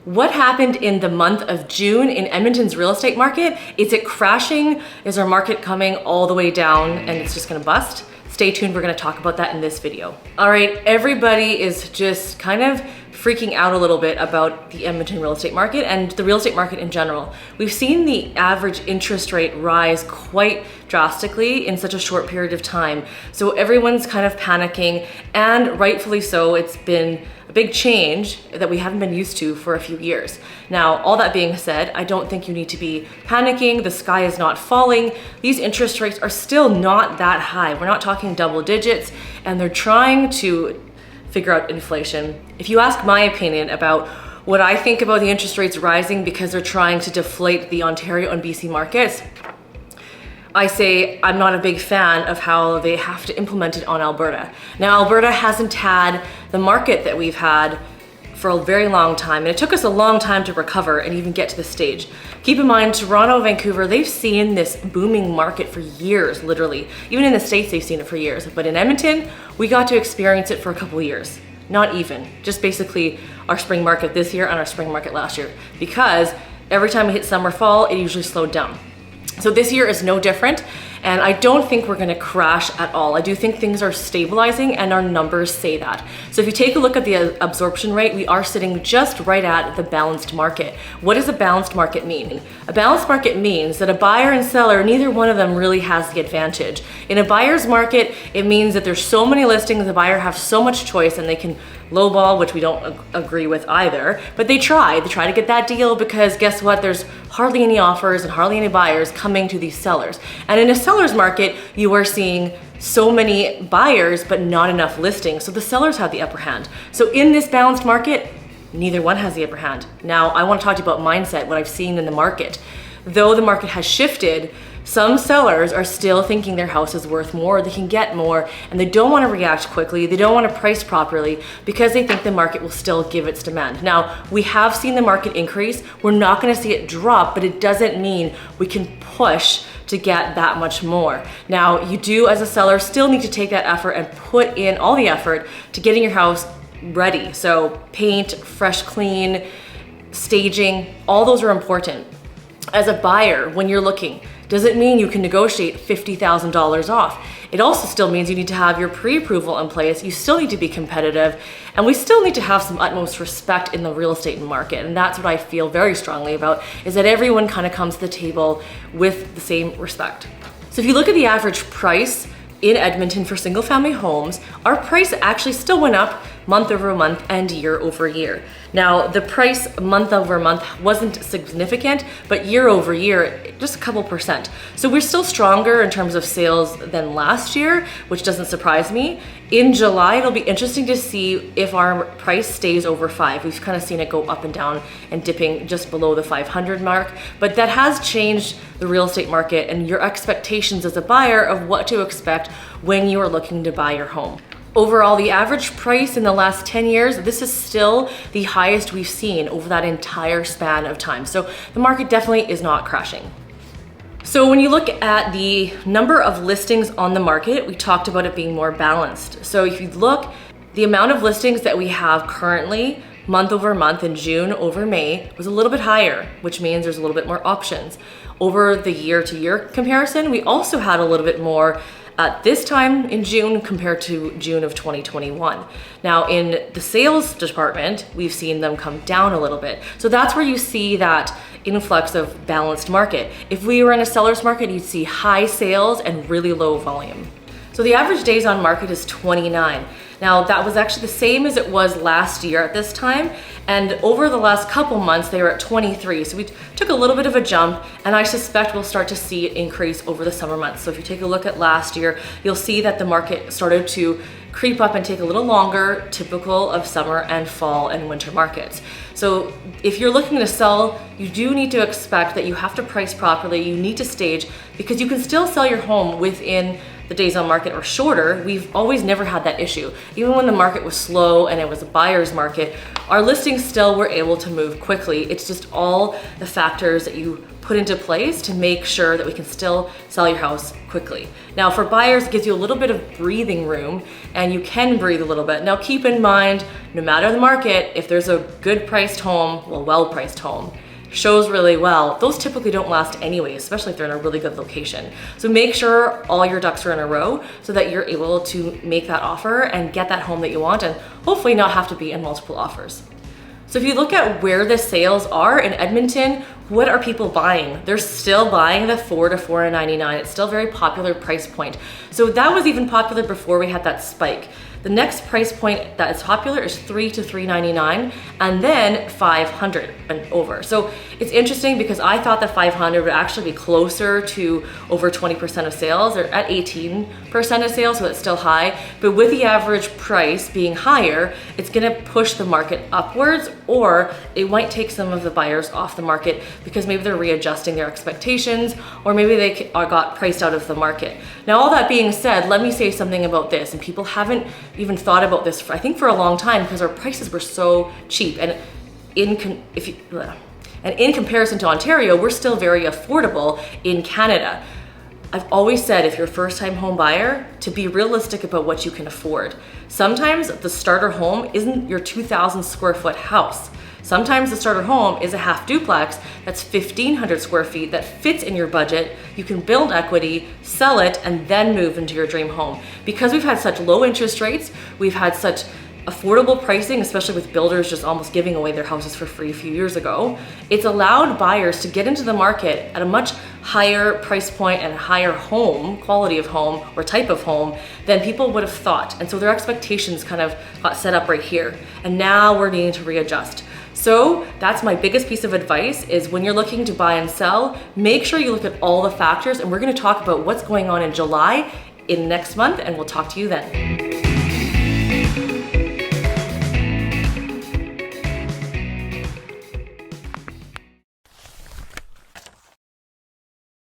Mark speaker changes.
Speaker 1: What happened in the month of June in Edmonton's real estate market? Is it crashing? Is our market coming all the way down and it's just gonna bust? Stay tuned, we're gonna talk about that in this video. All right, everybody is just kind of freaking out a little bit about the Edmonton real estate market and the real estate market in general. We've seen the average interest rate rise quite drastically in such a short period of time. So everyone's kind of panicking, and rightfully so. It's been a big change that we haven't been used to for a few years. Now, all that being said, I don't think you need to be panicking. The sky is not falling. These interest rates are still not that high. We're not talking double digits, and they're trying to figure out inflation. If you ask my opinion about what I think about the interest rates rising because they're trying to deflate the Ontario and BC markets, I say I'm not a big fan of how they have to implement it on Alberta. Now, Alberta hasn't had the market that we've had for a very long time, and it took us a long time to recover and even get to this stage. Keep in mind, Toronto, Vancouver, they've seen this booming market for years, literally. Even in the States, they've seen it for years. But in Edmonton, we got to experience it for a couple of years. Not even, just basically our spring market this year and our spring market last year. Because every time we hit summer, fall, it usually slowed down. So this year is no different, and I don't think we're gonna crash at all. I do think things are stabilizing, and our numbers say that. So if you take a look at the absorption rate, we are sitting just right at the balanced market. What does a balanced market mean? A balanced market means that a buyer and seller, neither one of them really has the advantage. In a buyer's market, it means that there's so many listings, the buyer has so much choice, and they can lowball, which we don't agree with either, but they try to get that deal, because guess what? There's hardly any offers and hardly any buyers coming to these sellers. And in a seller's market, you are seeing so many buyers, but not enough listings. So the sellers have the upper hand. So in this balanced market, neither one has the upper hand. Now, I want to talk to you about mindset, what I've seen in the market. Though the market has shifted, some sellers are still thinking their house is worth more, they can get more, and they don't want to react quickly, they don't want to price properly, because they think the market will still give its demand. Now, we have seen the market increase. We're not going to see it drop, but it doesn't mean we can push to get that much more. Now, you do, as a seller, still need to take that effort and put in all the effort to getting your house ready. So paint, fresh, clean, staging, all those are important. As a buyer, when you're looking, doesn't mean you can negotiate $50,000 off. It also still means you need to have your pre-approval in place. You still need to be competitive, and we still need to have some utmost respect in the real estate market. And that's what I feel very strongly about, is that everyone kind of comes to the table with the same respect. So if you look at the average price in Edmonton for single family homes, our price actually still went up month over month and year over year. Now, the price month over month wasn't significant, but year over year, just a couple percent. So we're still stronger in terms of sales than last year, which doesn't surprise me. In July, it'll be interesting to see if our price stays over 5. We've kind of seen it go up and down and dipping just below the 500 mark, but that has changed the real estate market and your expectations as a buyer of what to expect when you are looking to buy your home. Overall, the average price in the last 10 years, this is still the highest we've seen over that entire span of time. So the market definitely is not crashing. So when you look at the number of listings on the market, we talked about it being more balanced. So if you look, the amount of listings that we have currently, month over month in June over May, was a little bit higher, which means there's a little bit more options. Over the year to year comparison, we also had a little bit more at this time in June compared to June of 2021. Now, in the sales department, we've seen them come down a little bit. So that's where you see that influx of balanced market. If we were in a seller's market, you'd see high sales and really low volume. So the average days on market is 29. Now, that was actually the same as it was last year at this time, and over the last couple months they were at 23. So we took a little bit of a jump, and I suspect we'll start to see it increase over the summer months. So if you take a look at last year, you'll see that the market started to creep up and take a little longer, typical of summer and fall and winter markets. So if you're looking to sell, you do need to expect that you have to price properly, you need to stage, because you can still sell your home within the days on market are shorter, we've always never had that issue. Even when the market was slow and it was a buyer's market, our listings still were able to move quickly. It's just all the factors that you put into place to make sure that we can still sell your house quickly. Now for buyers, it gives you a little bit of breathing room, and you can breathe a little bit. Now keep in mind, no matter the market, if there's a good priced home, well-priced home, shows really well, those typically don't last anyway, especially if they're in a really good location. So make sure all your ducks are in a row so that you're able to make that offer and get that home that you want, and hopefully not have to be in multiple offers. So if you look at where the sales are in Edmonton, what are people buying? They're still buying the $4 to $4.99. It's still a very popular price point. So that was even popular before we had that spike. The next price point that is popular is $3 to $3.99, and then $500 and over. So it's interesting because I thought that $500 would actually be closer to over 20% of sales. They're at 18% of sales, so it's still high. But with the average price being higher, it's gonna push the market upwards, or it might take some of the buyers off the market because maybe they're readjusting their expectations, or maybe they got priced out of the market. Now, all that being said, let me say something about this, and people haven't even thought about this I think for a long time because our prices were so cheap, and in comparison to Ontario, we're still very affordable in Canada. I've always said, if you're a first-time home buyer, to be realistic about what you can afford. Sometimes the starter home isn't your 2,000 square foot house. Sometimes the starter home is a half duplex that's 1,500 square feet that fits in your budget. You can build equity, sell it, and then move into your dream home. Because we've had such low interest rates, we've had such affordable pricing, especially with builders just almost giving away their houses for free a few years ago, it's allowed buyers to get into the market at a much higher price point and higher home, quality of home or type of home than people would have thought. And so their expectations kind of got set up right here. And now we're needing to readjust. So that's my biggest piece of advice, is when you're looking to buy and sell, make sure you look at all the factors, and we're going to talk about what's going on in July in next month, and we'll talk to you then.